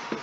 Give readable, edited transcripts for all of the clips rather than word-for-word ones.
Right,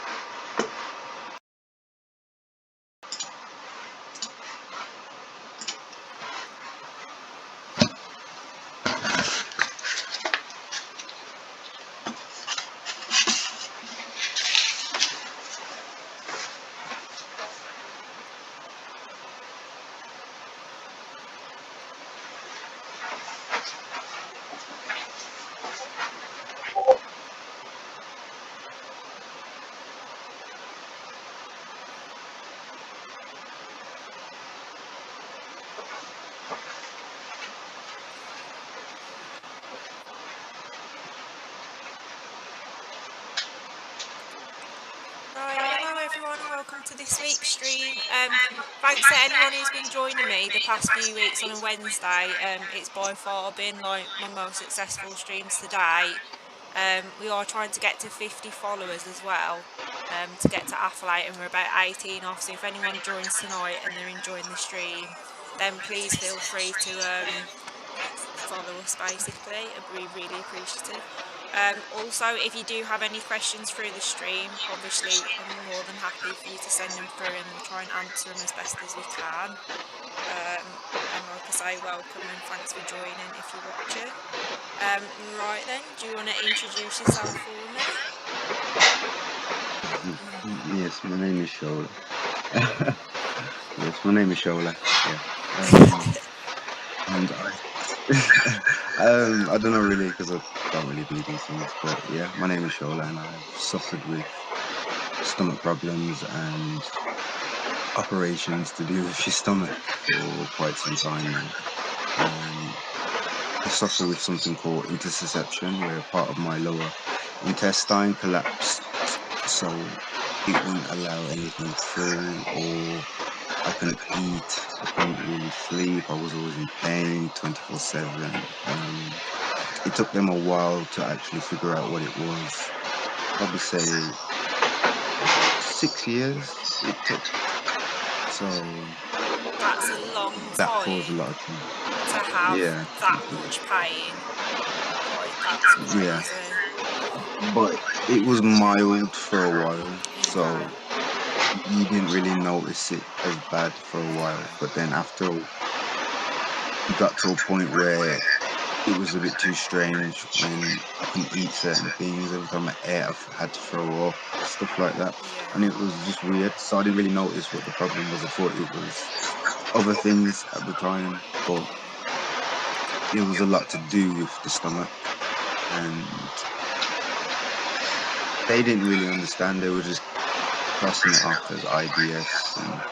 hello everyone and welcome to this week's stream. Thanks to anyone who's been joining me the past few weeks on a Wednesday. It's by far been like my most successful streams to date. We are trying to get to 50 followers as well, to get to affiliate, and we're about 18 off, so if anyone joins tonight and they're enjoying the stream, then please feel free to follow us basically. I'd be really appreciative. Also, if you do have any questions through the stream, obviously I'm more than happy for you to send them through and we'll try and answer them as best as we can. And like I say, welcome and thanks for joining if you're watching. Right then, do you want to introduce yourself for me? Yes, my name is Shola. Yes, my name is Shola. Yeah. And I don't know really because I don't really do these things, but yeah, my name is Shola, and I've suffered with stomach problems and operations to do with your stomach for quite some time now. I suffer with something called intussusception, where part of my lower intestine collapsed, so it wouldn't allow anything through, or I couldn't eat, I couldn't really sleep, I was always in pain 24/7. It took them a while to actually figure out what it was. Probably say 6 years it took. So That's a long that caused a time lot of trouble. to have Yeah, that much pain. Like, that's yeah. crazy. But it was mild for a while, Okay. so you didn't really notice it as bad for a while. Okay. But then after it got to a point where it was a bit too strange, when I couldn't eat certain things. Every time I ate, I had to throw up, stuff like that. And Yeah. it was just weird. So I didn't really notice what the problem was. I thought it was other things at the time, but it was a lot to do with the stomach. And they didn't really understand. They were just crossing it off as IBS, and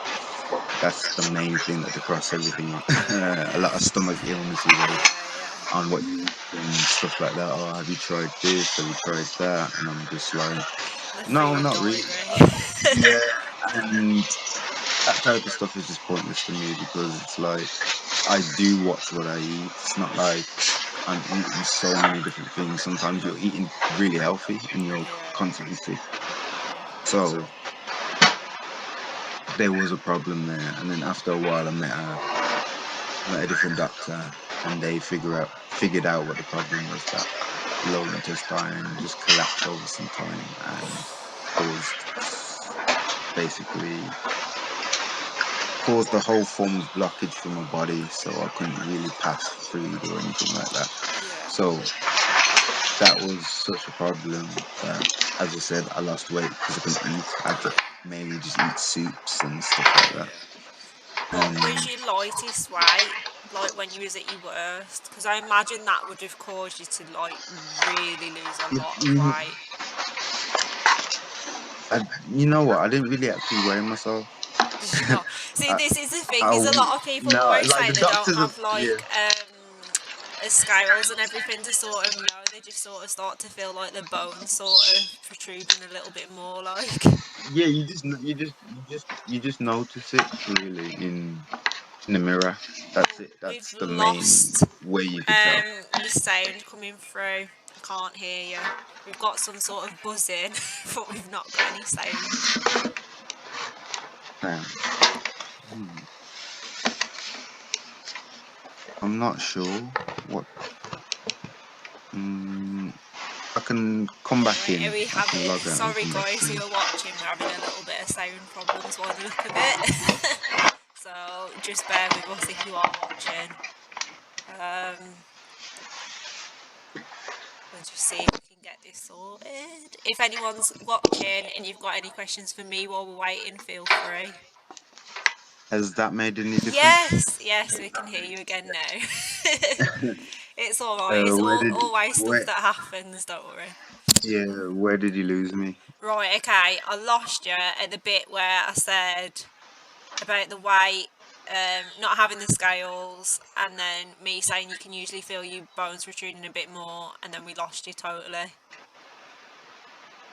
that's the main thing that they cross everything off. A lot of Yeah. stomach illnesses Yeah. on what you eat and stuff like that. Oh, have you tried this? Have you tried that? And I'm just like, The no, food not really. diary. Yeah, and that type of stuff is just pointless to me, because it's like I do watch what I eat. It's not like I'm eating so many different things. Sometimes you're eating really healthy and you're Yeah. constantly sick. Yeah. So there was a problem there. And then after a while, I met a different doctor, and they figured out what the problem was. That lower intestine just collapsed over some time and caused basically caused a whole form of blockage for my body, so I couldn't really pass food or anything like that. Yeah. So that was such a problem that, as I said, I lost weight because I couldn't eat. I had to mainly just eat soups and stuff like that. Yeah. What was And your lightest weight, like when you was at your worst? Because I imagine that would have caused you to like really lose a lot of you, weight. you know what? I didn't really actually weigh myself. Did you not? See, I, this is the thing. I Is a lot of people no, always like say the they don't doctors have, have yeah. like scales and everything to sort of know. They just sort of start to feel like the bones sort of protruding a little bit more. Like, Yeah, you just notice it really in the mirror. That's it. we've That's the main lost way you could tell. your sound coming through. I can't hear you. We've got some sort of buzzing, but we've not got any sound. Um, hmm, I'm not sure what. Mm, I can come back Are in. we I can having? log out and Sorry, come back guys, who in. are watching. We're having a little bit of sound problems by the look of it. So just bear with us if you are watching. We'll just see if we can get this sorted. If anyone's watching and you've got any questions for me while we're waiting, feel free. Has that made any difference? Yes, we can hear you again now. It's all right. It's Where did always stuff where that happens. Don't worry. yeah, where did you lose me? Right. Okay. I lost you at the bit where I said about the weight, not having the scales, and then me saying you can usually feel your bones protruding a bit more, and then we lost you totally.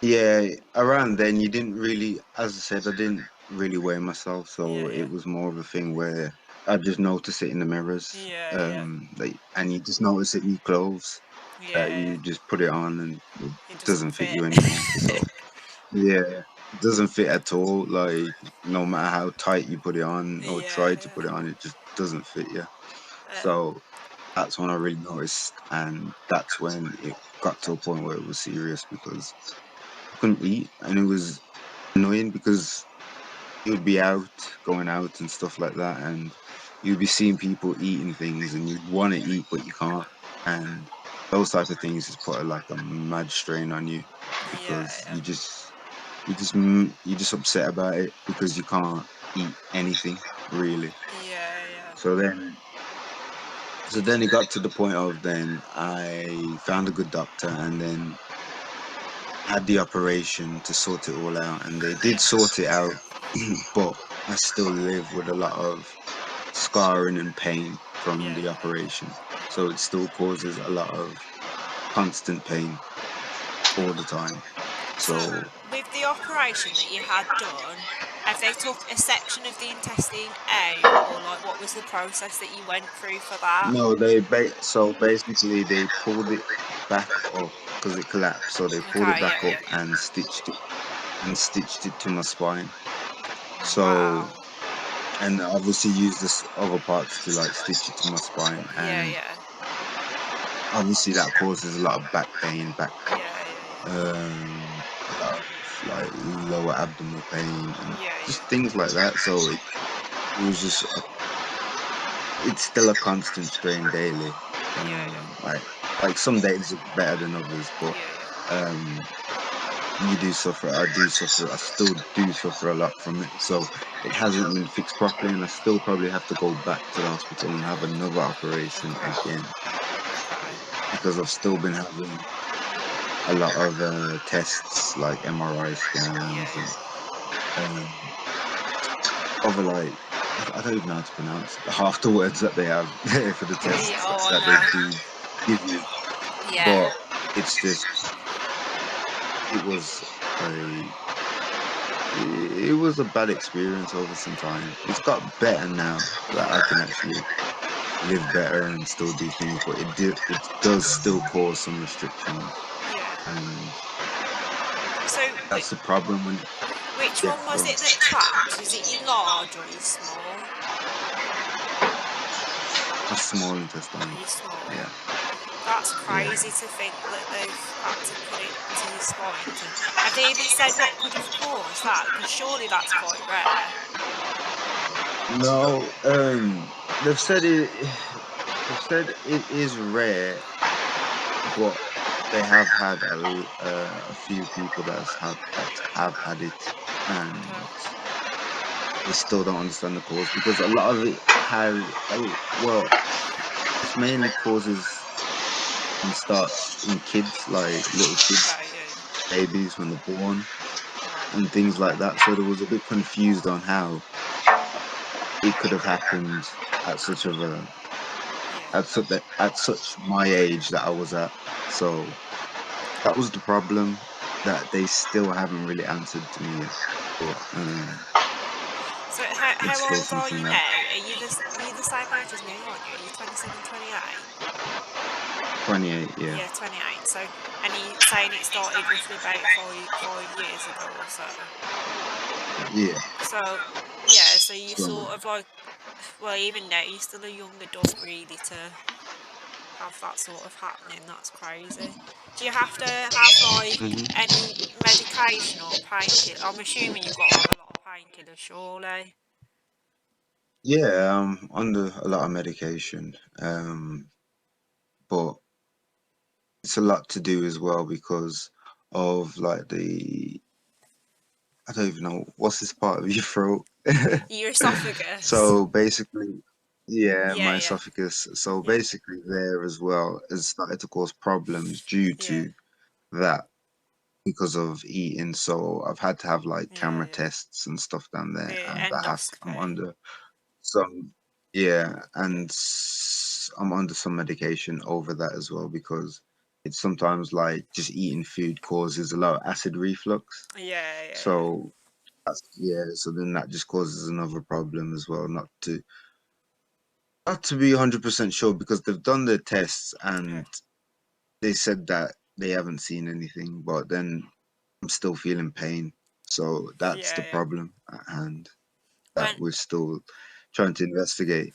Yeah, around then you didn't really, as I said, I didn't really weigh myself, so Yeah. it was more of a thing where I just notice it in the mirrors, Yeah. and you just notice it in your clothes that Yeah. you just put it on and it It doesn't doesn't fit fit. you anymore. So yeah, it doesn't fit at all. Like no matter how tight you put it on or try to Yeah. put it on, it just doesn't fit you. Um, So that's when I really noticed, and that's when it got to a point where it was serious because I couldn't eat, and it was annoying because you'd be out, going out and stuff like that, and you'd be seeing people eating things, and you'd want to eat but you can't, and those type of things just put like a mad strain on you because yeah. you just upset about it because you can't eat anything really. Yeah. So then it got to the point of then I found a good doctor and then had the operation to sort it all out, and they did sort it out, but I still live with a lot of scarring and pain from the Yeah. operation. So it still causes a lot of constant pain all the time. So, So with the operation that you had done, have they took a section of the intestine out, or like what was the process that you went through for that? no, so basically they pulled it back up because it collapsed. So they pulled it Okay, back up yeah. and stitched it to my spine. So Wow. and obviously used this other parts to like stitch it to my spine, and Yeah. obviously that causes a lot of back pain, Yeah. a lot of like lower abdominal pain and just Yeah. things like that. So it was just it's still a constant strain daily. Yeah. Like some days are better than others, but Yeah. um you do suffer. I do suffer. I still do suffer a lot from it. So it hasn't been fixed properly, and I still probably have to go back to the hospital and have another operation Okay. again Okay. because I've still been having a lot of tests like MRI scans and Yeah. um, other like I don't even know how to pronounce half the words that they have for the Yeah. tests Oh that they no. do give you, Yeah. but it's just it was a it was a bad experience over some time. It's got better now that I can actually live better and still do things, but it does still cause some restrictions, Yeah. and So, that's the problem when which yeah, one go was on. it that collapsed? Was it your large or your small? A small intestine. Your small. Yeah, That's yeah. crazy to think that they've had to put it to your spine. Have they even said what could have caused that? Because surely that's quite rare. No, they've said it. They've said it is rare, but they have had a few people that have had it, and Okay. they still don't understand the cause because a lot of it well, it's mainly causes and starts in kids, like little kids, Okay, yeah. babies when they're born, and Right. things like that. So they was a bit confused on how it could have happened at such of a Yeah. at such my age that I was at. So that was the problem that they still haven't really answered to me yet. But So it's how still old are something you that now? Are you the same age as me, aren't you? Are you 27, 28? 28, yeah. Yeah, 28. So, and you saying it started roughly about five years ago or so. Yeah. So, yeah, so you So sort of like, well, even now, you're still a young adult, really, to have that sort of happening. That's crazy. Do you have to have like Hmm. any medication or painkiller? I'm assuming you've got to have a lot of painkillers, surely. Yeah, I'm under a lot of medication, but it's a lot to do as well because of like the I don't even know what's this part of your throat. Your esophagus. So basically, yeah, Yeah, my yeah, esophagus. So yeah, basically, there as well has started to cause problems due yeah, to that because of eating. So I've had to have like yeah, camera yeah. tests and stuff down there, The and I'm endoscopy. under some, yeah, and I'm under some medication over that as well because it's sometimes like just eating food causes a lot of acid reflux. Yeah, yeah, yeah. So that's, yeah, so then that just causes another problem as well. Not to be 100% sure because they've done their tests Okay. and they said that they haven't seen anything, but then I'm still feeling pain. So that's Yeah, the yeah. problem at hand that When we're still trying to investigate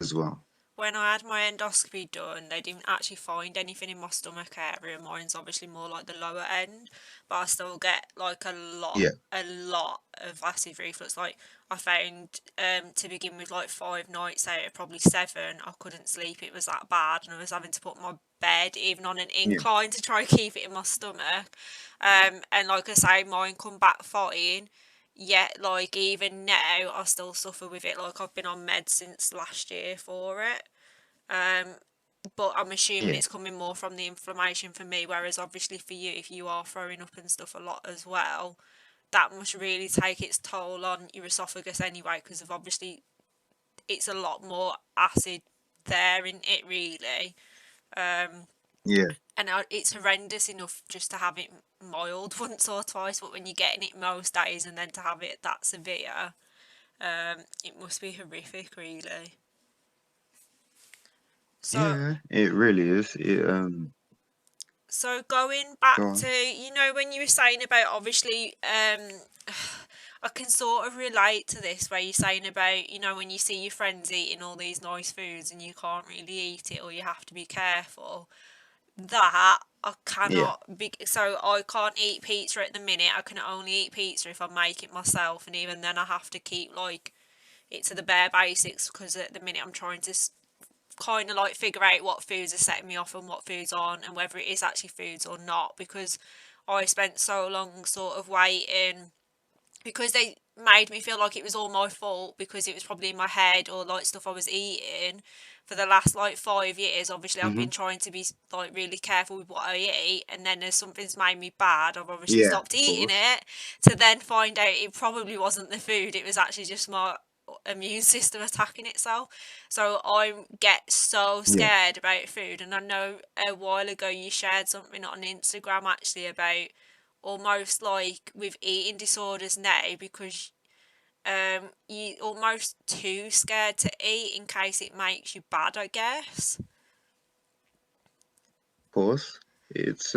as well. when I had my endoscopy done, they didn't actually find anything in my stomach area. Mine's obviously more like the lower end, but I still get like Yeah, a lot of acid reflux. Like I found, to begin with, like 5 nights out of probably seven, I couldn't sleep. It was that bad, and I was having to put my bed even on an yeah, incline to try and keep it in my stomach. And like I say, mine come back fine. Yet, like even now, I still suffer with it. Like I've been on meds since last year for it. Um, but I'm assuming yeah, it's coming more from the inflammation for me, whereas obviously for you, if you are throwing up and stuff a lot as well, that must really take its toll on your esophagus anyway, because of obviously it's a lot more acid there in it really. Um, yeah, and it's horrendous enough just to have it mild once or twice, but when you're getting it most days and then to have it that severe, it must be horrific really. So yeah. It really is. going Go back to, on. when you were saying about obviously, I can sort of relate to this where you're saying about, when you see your friends eating all these nice foods and you can't really eat it or you have to be careful. That I Yeah, cannot be, so I can't eat pizza at the minute. I can only eat pizza if I make it myself, and even then I have to keep like it to the bare basics because at the minute I'm trying to kind of like figure out what foods are setting me off and what foods aren't, and whether it is actually foods or not, because I spent so long sort of waiting because they made me feel like it was all my fault because it was probably in my head or like stuff I was eating for the last like 5 years. Obviously I've hmm, been trying to be like really careful with what I eat, and then as something's made me bad, I've obviously yeah, stopped of eating course. it, to then find out it probably wasn't the food, it was actually just my immune system attacking itself. So I get so Yeah, scared about food, and I know a while ago you shared something on Instagram actually about almost like with eating disorders now, because you almost too scared to eat in case it makes you bad, I guess. of course. It's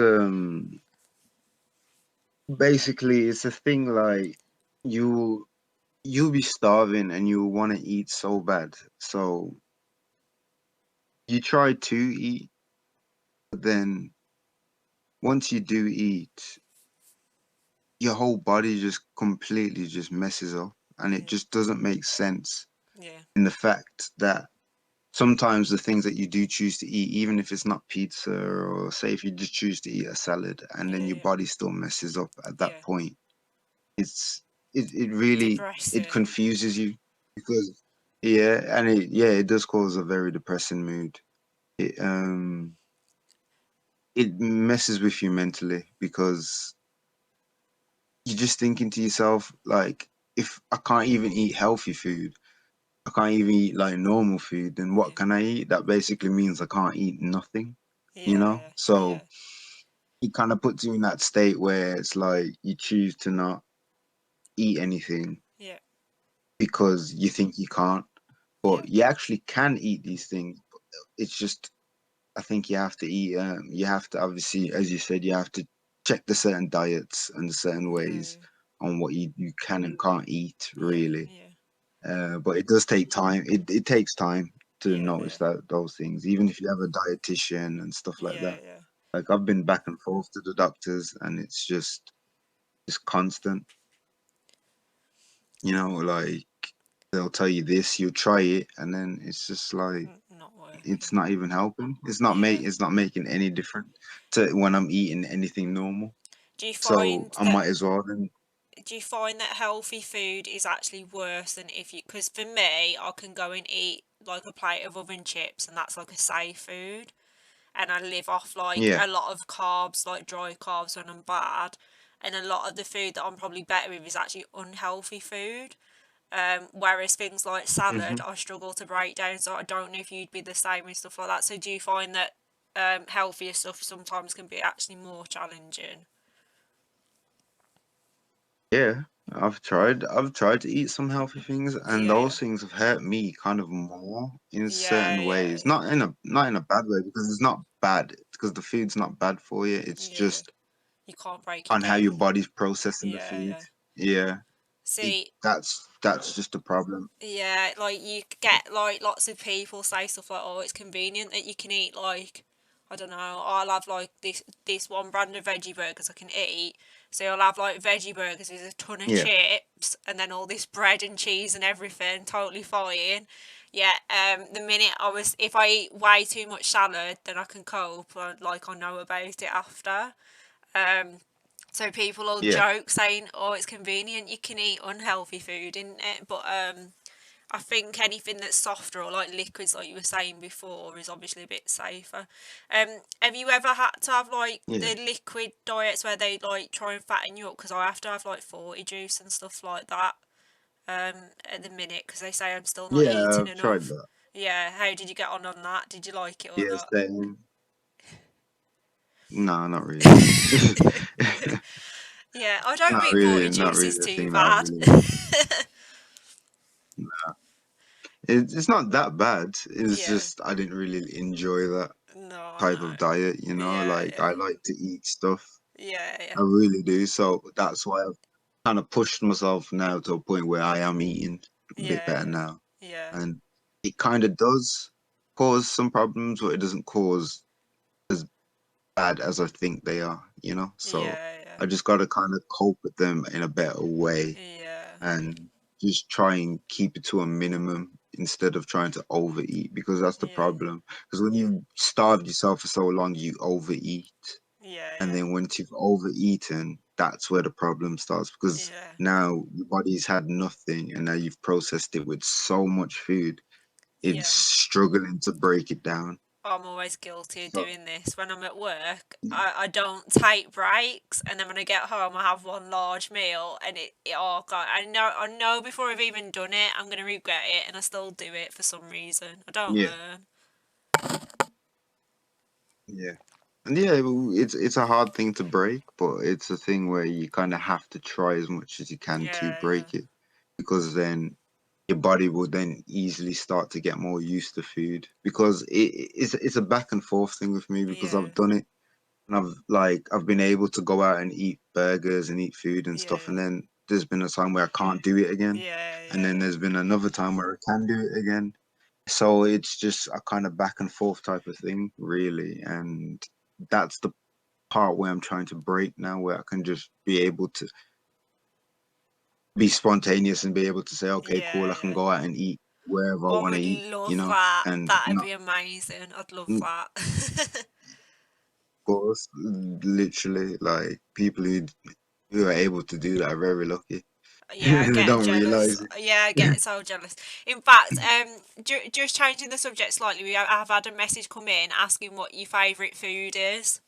basically it's a thing like you you'll be starving and you want to eat so bad. So you try to eat, but then once you do eat, your whole body just completely just messes up and it Yeah, just doesn't make sense yeah, in the fact that sometimes the things that you do choose to eat, even if it's not pizza or say if you just choose to eat a salad and then yeah, your yeah, body still messes up at that yeah. point, it's it really it Depressing. confuses you because yeah, and it does cause a very depressing mood. It messes with you mentally because you're just thinking to yourself like, if I can't even eat healthy food, I can't even eat like normal food, then what Yeah, can I eat? That basically means I can't eat nothing, you know? yeah, So yeah, it kind of puts you in that state where it's like you choose to not eat anything yeah, because you think you can't, yeah, but you actually can eat these things. It's just, I think you have to eat, you have to obviously, as you said, you have to check the certain diets and the certain ways yeah, on what you can and can't eat, yeah, really. yeah, But it does take time. It takes time. to Yeah, notice that those things, even if you have a dietitian and stuff like yeah, that. yeah, Like I've been back and forth to the doctors, and it's just constant. Like they'll tell you this, you try it, and then it's just like not it's working. not even helping. Yeah. It's not making any difference to when I'm eating anything normal. Do you So find I that might as well then. healthy food is actually worse than if you? Because for me, I can go and eat like a plate of oven chips, and that's like a safe food, and I live off like Yeah. a lot of carbs, like dry carbs when I'm bad, and a lot of the food that I'm probably better with is actually unhealthy food. Whereas things like salad, Hmm. I struggle to break down. So I don't know if you'd be the same with stuff like that. So do you find that healthier stuff sometimes can be actually more challenging? Yeah, I've tried to eat some healthy things, and Yeah, yeah, those things have hurt me kind of more in yeah, certain yeah, ways. Not in a bad way, because it's not bad, because the food's not bad for you. It's yeah. just You can't break it on how down. your body's processing the Yeah, food. yeah. Yeah, it See, that's just a problem. yeah, like you get like lots of people say stuff like, "Oh, it's convenient that you can eat like, I don't know, I'll have like this one brand of veggie burgers I can eat." So you'll have like veggie burgers with a ton of Yeah, chips and then all this bread and cheese and everything, totally fine. Yeah, the minute if I eat way too much salad, then I can cope. Like I know about it after. Um, so people will yeah, joke saying, "Oh, it's convenient. You can eat unhealthy food, isn't it?" But I think anything that's softer or like liquids, like you were saying before, is obviously a bit safer. Have you ever had to have like yeah, the liquid diets where they like try and fatten you up? Because I have to have like 40 juice and stuff like that at the minute because they say I'm still not yeah. eating I've tried enough. that. Yeah, how did you get on that? Did you like it or Yeah, not? same. No, not really. Yeah, I don't think 40 Not juice really is the too thing that I bad. really like. It's not that bad. It's Yeah, just I didn't really enjoy that no, type no. of diet, Yeah, like yeah, I like to eat stuff. yeah, yeah, I really do. So that's why I've kind of pushed myself now to a point where I am eating a bit better yeah, now. yeah, And it kind of does cause some problems, but it doesn't cause as bad as I think they are. So yeah, yeah, I just got to kind of cope with them in a better way, yeah, and just try and keep it to a minimum instead of trying to overeat, because that's the yeah, problem. Because when you starved yourself for so long, you overeat. yeah, And yeah, then once you've overeaten, that's where the problem starts, because yeah, now your body's had nothing, and now you've processed it with so much food, it's yeah. struggling to break it down. I'm always guilty of So doing this. When I'm at work, I don't take breaks, and then when I get home, I have one large meal, and oh god, I know before I've even done it, I'm gonna regret it, and I still do it for some reason. I don't yeah, learn. yeah. And yeah, well, it's a hard thing to break, but it's a thing where you kind of have to try as much as you can to Yeah, yeah, break it, because then your body will then easily start to get more used to food, because it's a back and forth thing with me, because yeah, I've done it, and I've been able to go out and eat burgers and eat food and yeah, stuff, yeah, and then there's been a time where I can't do it again, yeah, and yeah, then yeah, there's been another time where I can do it again. So it's just a kind of back and forth type of thing, really, and that's the part where I'm trying to break now, where I can just be able to be spontaneous and be able to say, okay, cool, yeah, I can yeah. go out and eat wherever I I want to would eat, love that. and That'd not, be amazing. I'd love of that. course, literally, like people who are able to do that are very lucky. Yeah, I They get don't jealous. realize it. Yeah, I get so jealous. In fact, just changing the subject slightly, have had a message come in asking what your favourite food is.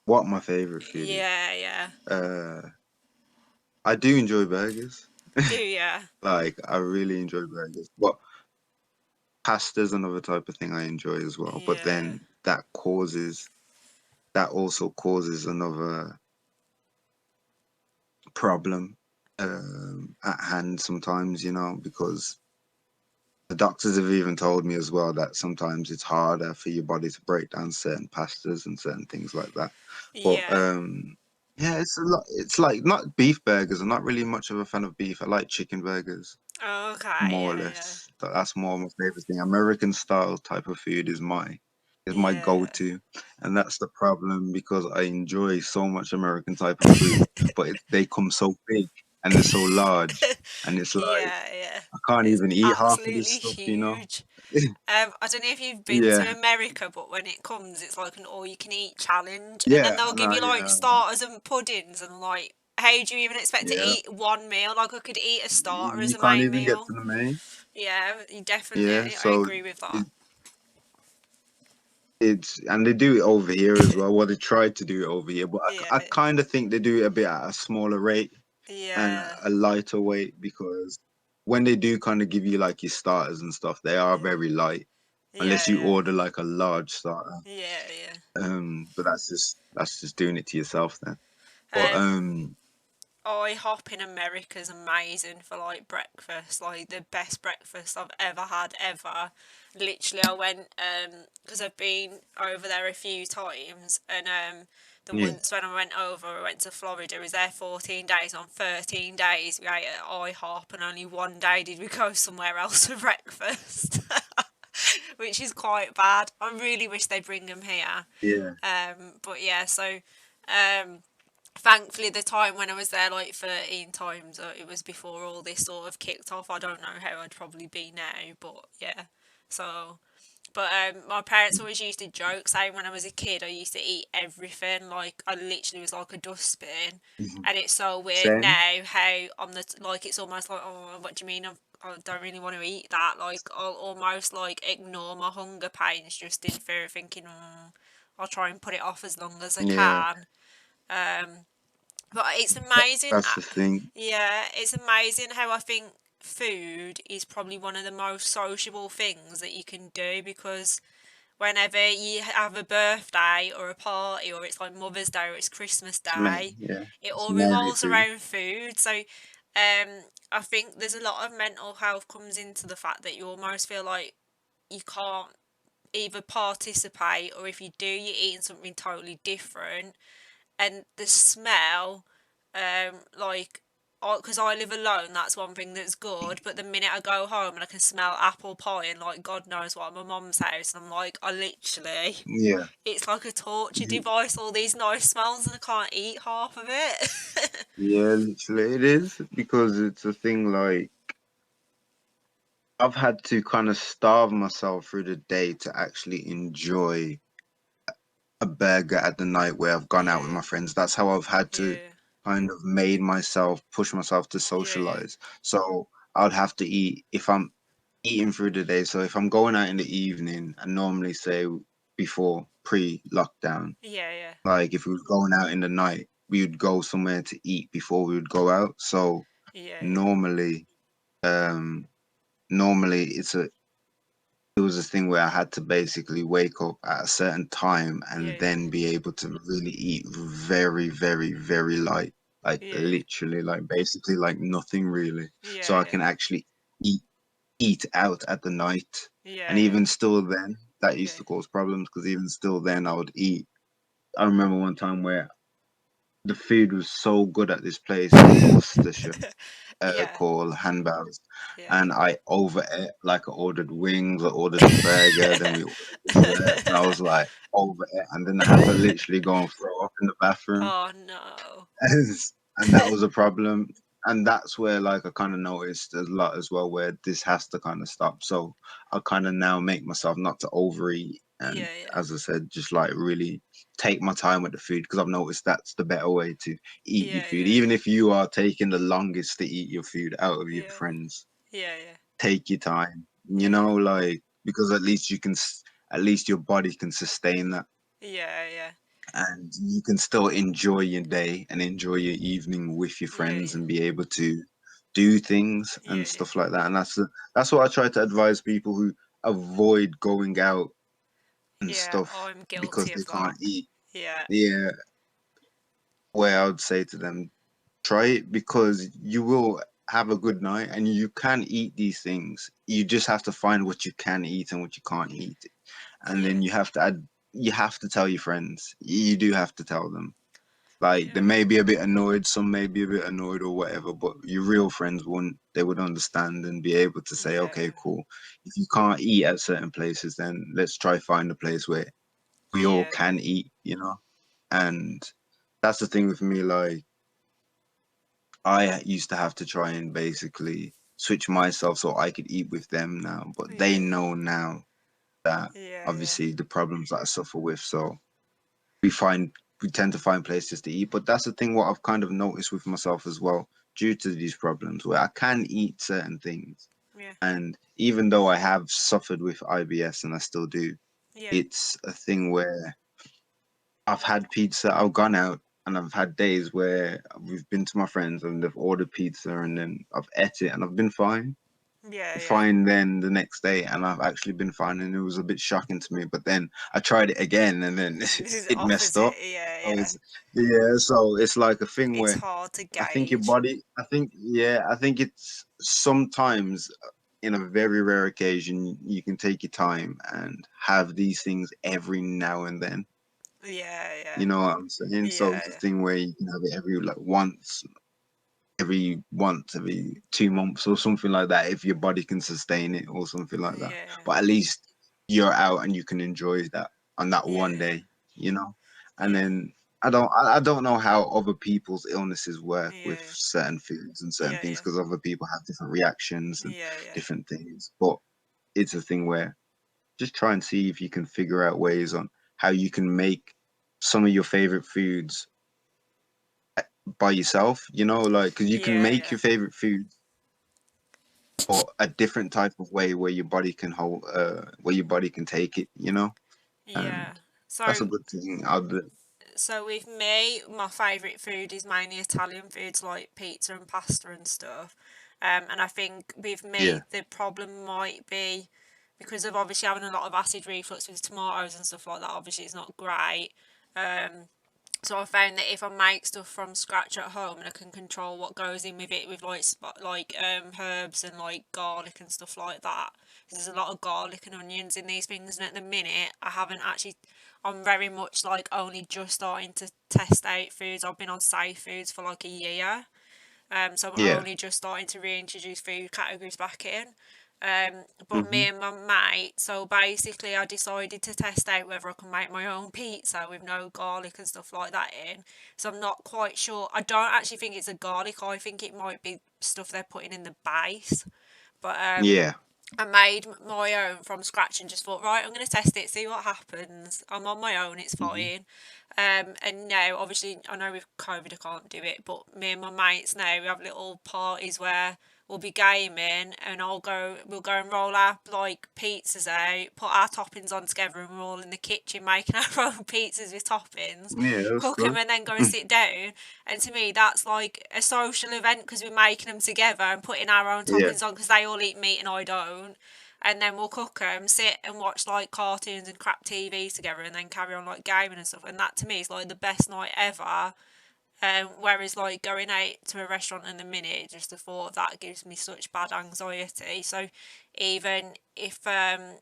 What my favorite food is. Yeah, yeah. Uh, I do enjoy burgers. Do ya? Like I really enjoy burgers, but pasta's another type of thing I enjoy as well. But Yeah, then that also causes another problem at hand sometimes, because the doctors have even told me as well that sometimes it's harder for your body to break down certain pastas and certain things like that. But yeah, Yeah, it's a lot. It's like not beef burgers. I'm not really much of a fan of beef. I like chicken burgers Okay, more or yeah, less. That's more my favorite thing. American style type of food is my yeah, go-to, and that's the problem because I enjoy so much American type of food, but they come so big and they're so large, and it's like yeah, yeah. I can't It's even eat half of this absolutely stuff, you know? huge. I don't know if you've been to Yeah, America, but when it comes, it's like an all-you-can-eat challenge, and then yeah, they'll give no, you like yeah, starters and puddings, and like, how do you even expect to yeah. eat one meal? Like, I could eat a starter as You a can't main even get meal. to the main. Yeah, you definitely. Yeah, I so agree with that. it, it's and they do it over here as well. Well, they tried to do it over here, but I Yeah, kind of think they do it a bit at a smaller rate and yeah, a lighter weight because when they do kind of give you like your starters and stuff, they are yeah, very light yeah, unless you yeah, order like a large starter. yeah, yeah. But that's just doing it to yourself then. But Um, IHOP in America is amazing for like breakfast, like the best breakfast I've ever had ever. Literally, I went because I've been over there a few times, and the yeah, once when I went over, I went to Florida. I was there 14 days. On 13 days, we ate at IHOP, and only one day did we go somewhere else for breakfast, which is quite bad. I really wish they'd bring them here. yeah, But yeah, so um, thankfully the time when I was there like 13 times, it was before all this sort of kicked off. I don't know how I'd probably be now, but yeah. So, but my parents always used to joke saying when I was a kid I used to eat everything. Like I literally was like a dustbin, mhm. and it's so weird Same. now how I'm the like it's almost like, oh, what do you mean? I don't really want to eat that. Like I'll almost like ignore my hunger pains just in fear of thinking, I'll try and put it off as long as I Yeah, can. Um, but it's amazing. that's the thing. Yeah, it's amazing how I think food is probably one of the most sociable things that you can do, because whenever you have a birthday or a party, or it's like Mother's Day or it's Christmas Day, Yeah, it it's all mainly revolves food. around food. So I think there's a lot of mental health comes into the fact that you almost feel like you can't either participate, or if you do, you're eating something totally different. And the smell, like, because I live alone, that's one thing that's good. But the minute I go home and I can smell apple pie and like God knows what at my mum's house, and I'm like, I literally, Yeah. it's like a torture device. All these nice smells, and I can't eat half of it. Yeah, literally it is because it's a thing like I've had to kind of starve myself through the day to actually enjoy a burger at the night where I've gone out with Yeah, my friends. That's how I've had to yeah, kind of made myself push myself to yeah, yeah, socialize. So I'd have to eat if I'm eating through the day. So if I'm going out in the evening, I normally say before pre-lockdown, yeah, yeah, like if we was going out in the night, we would go somewhere to eat before we would go out. So yeah, normally, um, normally it was a thing where I had to basically wake up at a certain time yeah, and yeah, then be able to really eat very, very, very light, like yeah, literally, like basically like nothing really, so yeah, I yeah, can actually eat eat out at the night. And yeah, yeah, even still then, that used yeah, to cause problems because even still then, I would eat. I remember one time where the food was so good at this place in Worcestershire yeah, called Handbells, yeah. and I overate. Like I ordered wings, I ordered the burger, then we ordered desserts, and I was like over it, and then I had to literally go and throw up in the bathroom. Oh no. And that was a problem. And that's where like I kind of noticed a lot as well where this has to kind of stop. So I kind of now make myself not to overeat and Yeah, yeah, as I said, just like really take my time with the food because I've noticed that's the better way to eat your yeah, food. yeah, Even if you are taking the longest to eat your food out of your yeah, friends, yeah, yeah, take your time. You yeah, know, like because at least at least your body can sustain that yeah, yeah, and you can still enjoy your day and enjoy your evening with your yeah, friends yeah, and be able to do things yeah, and yeah, stuff like that. And that's what I try to advise people who avoid going out and yeah. stuff I'm because guilty they of that. can't eat. Yeah, Yeah, where I would say to them, try it because you will have a good night and you can eat these things. You just have to find what you can eat and what you can't eat. And yeah, then you have to tell your friends. You do have to tell them Like they Yeah. may be a bit annoyed, some may be a bit annoyed or whatever, but your real friends wouldn't. They would understand and be able to say, okay, Yeah. cool. If you can't eat at certain places, then let's try find a place where we all Yeah. can eat, you know? And that's the thing with me, like I used to have to try and basically switch myself so I could eat with them now, but they Yeah. know now that Yeah. Yeah. obviously the problems that I suffer with, so we find we tend to find places to eat. But that's the thing what I've kind of noticed with myself as well, due to these problems where I can eat certain things. Yeah. And even though I have suffered with IBS and I still do, Yeah. it's a thing where I've had pizza, I've gone out and I've had days where we've been to my friends and they've ordered pizza and then I've ate it and I've been fine. Yeah. Yeah. Fine then the next day and I've actually been fine and it was a bit shocking to me. But then I tried it again and then This is it messed opposite. up. Yeah. I Yeah. was yeah, so it's like a thing It's where hard to I think your gauge. body I think it's sometimes in a very rare occasion you can take your time and have these things every now and then. Yeah. Yeah. You know what I'm saying? So it's a Yeah. thing where you can have it every like every 2 months or something like that if your body can sustain it or something like that. Yeah. But at least you're out and you can enjoy that on that one Yeah. day, you know? And Yeah. then I don't know how other people's illnesses work with Yeah. certain foods and certain Yeah. things Yeah. because other people have different reactions and Yeah. Yeah. different things. But it's a thing where just try and see if you can figure out ways on how you can make some of your favorite foods by yourself, you know, like because you can Yeah. make Yeah. your favorite food or a different type of way where your body can hold where your body can take it, you know, Yeah. and that's a So good thing. I'll do. So with me, my favourite food is mainly Italian foods like pizza and pasta and stuff. And I think with Yeah, me, the problem might be because of obviously having a lot of acid reflux with tomatoes and stuff like that. Obviously, it's not great. So I found that if I make stuff from scratch at home and I can control what goes in with it with herbs and like garlic and stuff like that, 'cause there's a lot of garlic and onions in these things, and at the minute I haven't actually. I'm very much like only just starting to test out foods. I've been on safe foods for like a year, so I'm yeah, only just starting to reintroduce food categories back in. But me hmm, and my mate, so basically I decided to test out whether I can make my own pizza with no garlic and stuff like that in. So I'm not quite sure. I don't actually think it's a garlic. I think it might be stuff they're putting in the base. But yeah, I made my own from scratch and just thought, right, I'm going to test it, see what happens. I'm on my own, it's hmm, fine. And now, obviously, I know with COVID I can't do it, but me and my mates now, we have little parties where we'll be gaming and we'll go and roll our like pizzas out, put our toppings on together, and we're all in the kitchen making our own pizzas with toppings, yeah. That's cook them, good. and then go and sit down. And to me, that's like a social event because we're making them together and putting our own Yeah, toppings on because they all eat meat and I don't. And then we'll cook them, sit and watch like cartoons and crap TV together, and then carry on like gaming and stuff. And that to me is like the best night ever. Whereas like going out to a restaurant in the minute, just the thought of that gives me such bad anxiety. So even if um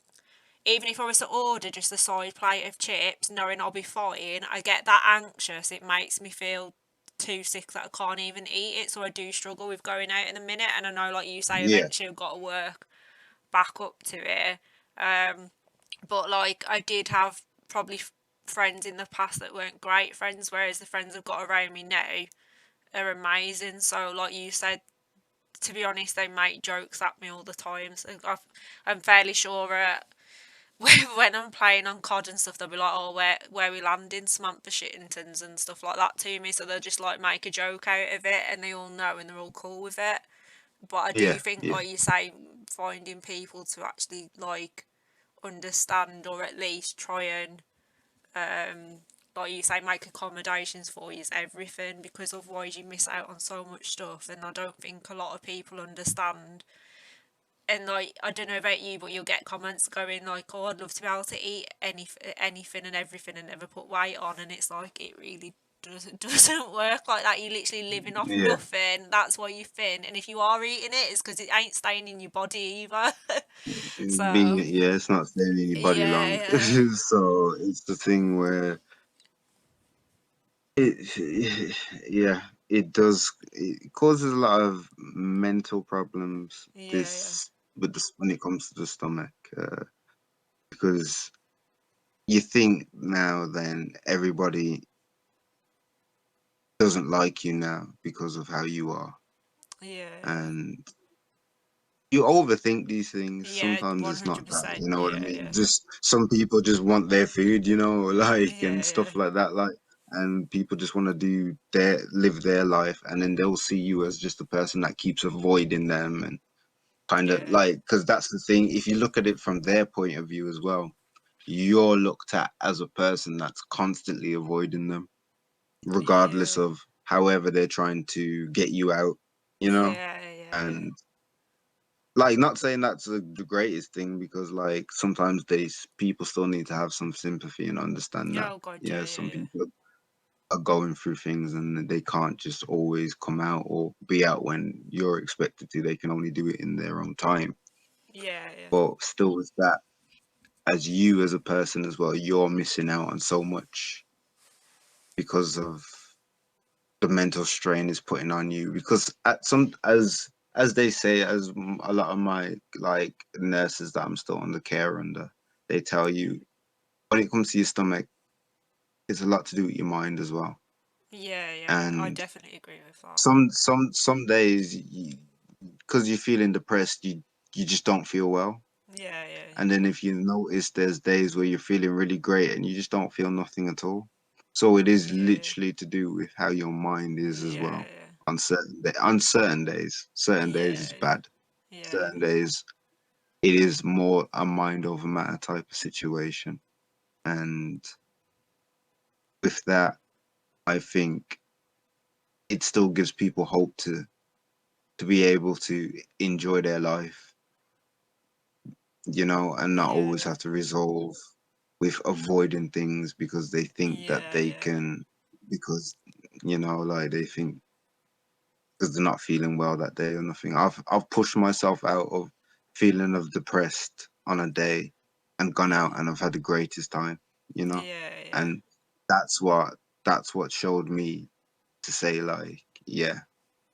even if I was to order just a side plate of chips, knowing I'll be fine, I get that anxious. It makes me feel too sick that I can't even eat it. So I do struggle with going out in a minute. And I know, like you say, yeah, eventually I've got to work back up to it. But like I did have probably friends in the past that weren't great friends, whereas the friends I've got around me now are amazing. So like you said, to be honest, they make jokes at me all the time. So I'm fairly sure when I'm playing on COD and stuff, they'll be like, "Oh, where we landing, Samantha Shittingtons and stuff like that to me." So they'll just like make a joke out of it, and they all know, and they're all cool with it. But I do yeah, think, yeah, like you say, finding people to actually like understand or at least try and like you say, make accommodations for you is everything because otherwise you miss out on so much stuff. And I don't think a lot of people understand. And like I don't know about you, but you'll get comments going like, "Oh, I'd love to be able to eat anything and everything and never put weight on," and it's like it really doesn't work like that. You're literally living off yeah. nothing. That's why you're thin, and if you are eating it, it's because it ain't staying in your body either. Being So yeah, it's not staying in your body yeah, long. yeah, So it's the thing where It, yeah, it does. It causes a lot of mental problems. Yeah, yeah, This with this when it comes to the stomach, because you think now then everybody doesn't like you now because of how you are, yeah, yeah. and you overthink these things. Yeah, Sometimes it's not that, 100%. you know what I Yeah, mean? yeah. Just some people just want their food, like and Yeah, yeah. stuff like that, like, and people just want to live their life, and then they'll see you as just a person that keeps avoiding them and kind of Yeah. like, because that's the thing. If you look at it from their point of view as well, you're looked at as a person that's constantly avoiding them, regardless Yeah. of however they're trying to get you out, you know? Yeah, yeah, yeah. And like, not saying that's the greatest thing, because like sometimes people still need to have some sympathy and understand that, Oh god, yeah, yeah, yeah, some yeah. people are going through things and they can't just always come out or be out when you're expected to. They can only do it in their own time. Yeah, yeah. But still, with that, as you as a person as well, you're missing out on so much because of the mental strain is putting on you. Because at some as they say, a lot of my like nurses that I'm still under care under, they tell you when it comes to your stomach, it's a lot to do with your mind as well. Yeah, yeah. I And definitely agree with that. some days, because you're feeling depressed, you just don't feel well. Yeah, yeah, And then if you notice, there's days where you're feeling really great and you just don't feel nothing at all. So it is yeah. literally to do with how your mind is as Yeah, well. yeah. On certain days Yeah, it's yeah. bad. Yeah. Certain days it is more a mind over matter type of situation. And with that, I think it still gives people hope to be able to enjoy their life, and not Yeah, always yeah. have to resolve with avoiding things because they think that Yeah, they yeah. can, because, like they think because they're not feeling well that day or nothing. I've pushed myself out of feeling of depressed on a day and gone out and I've had the greatest time, you know? Yeah, yeah. And that's what showed me to say, like, yeah,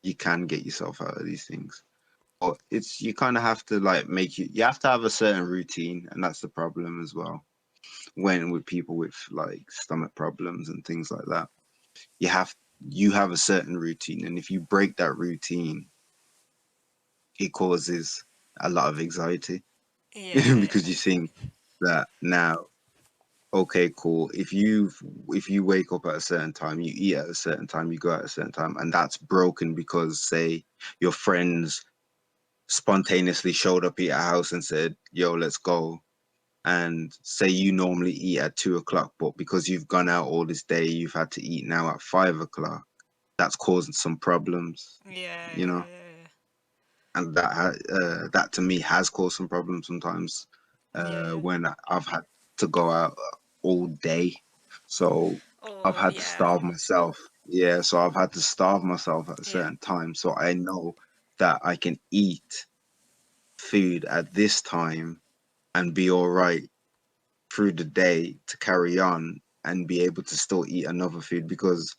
you can get yourself out of these things. But you kind of have to like you have to have a certain routine, and that's the problem as well. When with people with like stomach problems and things like that, you have you have a certain routine, and if you break that routine, it causes a lot of anxiety Yeah, because you think that now, okay, cool. If you wake up at a certain time, you eat at a certain time, you go at a certain time, and that's broken because, say, your friends spontaneously showed up at your house and said, "Yo, let's go." And say you normally eat at 2 o'clock, but because you've gone out all this day, you've had to eat now at 5 o'clock. That's causing some problems, yeah, you know. yeah, And that to me has caused some problems sometimes, yeah, yeah. when I've had to go out all day, so I've Oh, had to yeah. starve myself. Yeah, so I've had to starve myself at a Yeah. certain time, so I know that I can eat food at this time and be all right through the day to carry on and be able to still eat another food, because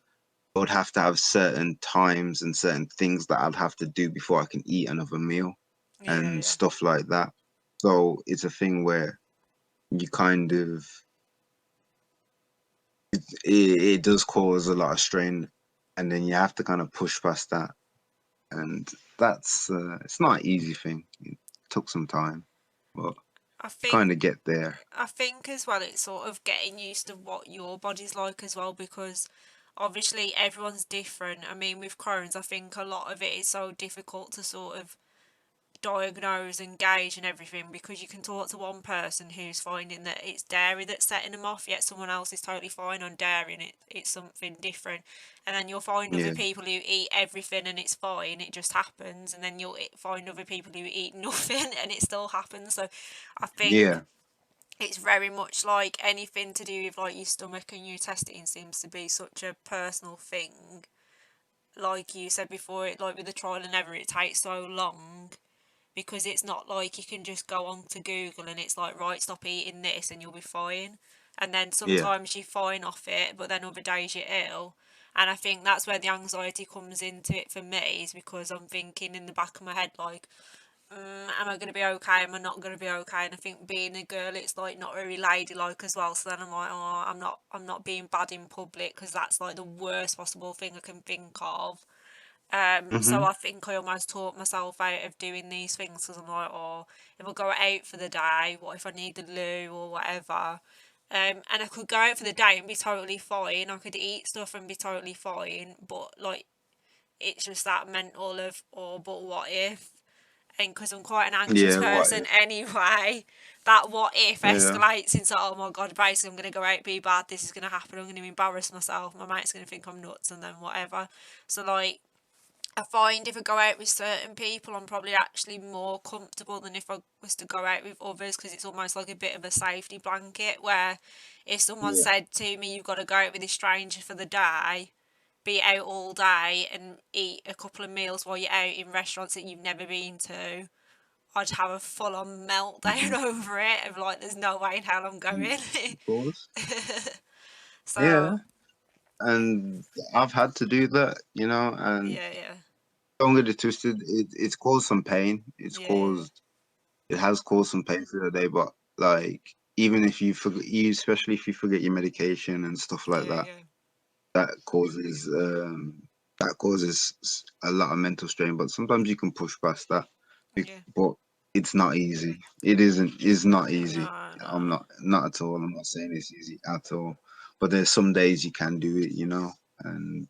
I would have to have certain times and certain things that I'd have to do before I can eat another meal Yeah, and yeah. stuff like that. So it's a thing where you kind of it does cause a lot of strain, and then you have to kind of push past that, and that's it's not an easy thing. It took some time, but I kind think of get there. I think as well it's sort of getting used to what your body's like as well, because obviously everyone's different. I mean, with Crohn's, I think a lot of it is so difficult to sort of diagnose and gauge and everything, because you can talk to one person who's finding that it's dairy that's setting them off, yet someone else is totally fine on dairy and it's something different. And then you'll find other Yeah, people who eat everything and it's fine, it just happens. And then you'll find other people who eat nothing and it still happens. So I think yeah, it's very much like anything to do with like your stomach and your intestines seems to be such a personal thing. Like you said before, it like with the trial and error, it takes so long because it's not like you can just go on to Google and it's like, right, stop eating this and you'll be fine. And then yeah, sometimes you're fine off it, but then other days you're ill. And I think that's where the anxiety comes into it for me, is because I'm thinking in the back of my head, like, am I going to be okay? Am I not going to be okay? And I think being a girl, it's like not very ladylike as well. So then I'm like, oh, I'm not being bad in public, because that's like the worst possible thing I can think of. So Mm-hmm. I think I almost taught myself out of doing these things, because I'm like, oh, if I go out for the day, what if I need the loo or whatever? And I could go out for the day and be totally fine. I could eat stuff and be totally fine, but like it's just that mental of, oh, but what if? And because I'm quite an anxious Yeah, what person if? anyway, that what if Yeah. escalates into, oh my god, basically I'm going to go out, be bad, this is going to happen, I'm going to embarrass myself, my mate's going to think I'm nuts, and then whatever. So like, I find if I go out with certain people, I'm probably actually more comfortable than if I was to go out with others, because it's almost like a bit of a safety blanket. Where if someone Yeah. said to me, you've got to go out with this stranger for the day, be out all day and eat a couple of meals while you're out in restaurants that you've never been to, I'd have a full on meltdown Mm-hmm. over it, of like, there's no way in hell I'm going. Of course. Yeah. So, And I've had to do that, and yeah, yeah, don't get it twisted. It's caused some pain. yeah, It has caused some pain through the day, but like even if you forget, especially if you forget your medication and stuff like yeah, that, yeah, that causes a lot of mental strain. But sometimes you can push past that. yeah. But it's not easy. It isn't. It's not easy. No, I'm no. not at all. I'm not saying it's easy at all. But there's some days you can do it, and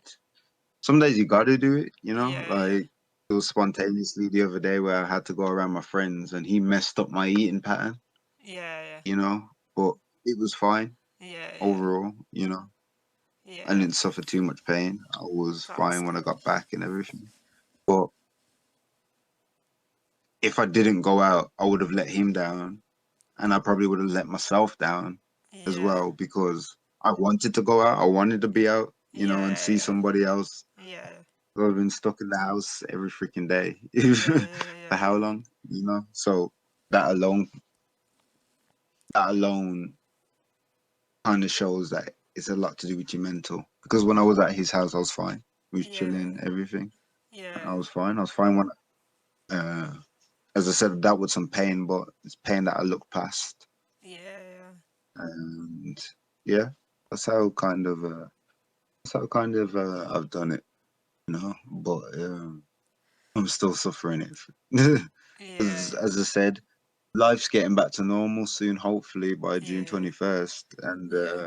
some days you got to do it, Yeah, yeah, like it was spontaneously the other day where I had to go around my friends and he messed up my eating pattern, yeah, you know, but it was fine yeah, yeah, overall, I yeah. didn't suffer too much pain. I was That's fine when I good. got back and everything. But if I didn't go out, I would have let him down and I probably would have let myself down as Yeah, well because I wanted to go out. I wanted to be out, and see yeah, somebody else. yeah, I've been stuck in the house every freaking day yeah, yeah, for yeah, how long, So that alone, that alone kind of shows that it's a lot to do with your mental. Because when I was at his house, I was fine. We was yeah, chilling, everything. I yeah, was fine. I was fine when, uh, as I said, that was some pain, but it's pain that I looked past. yeah, And yeah, that's how kind of, I've done it, But I'm still suffering it. yeah, As I said, life's getting back to normal soon, hopefully by June yeah, 21st. And yeah.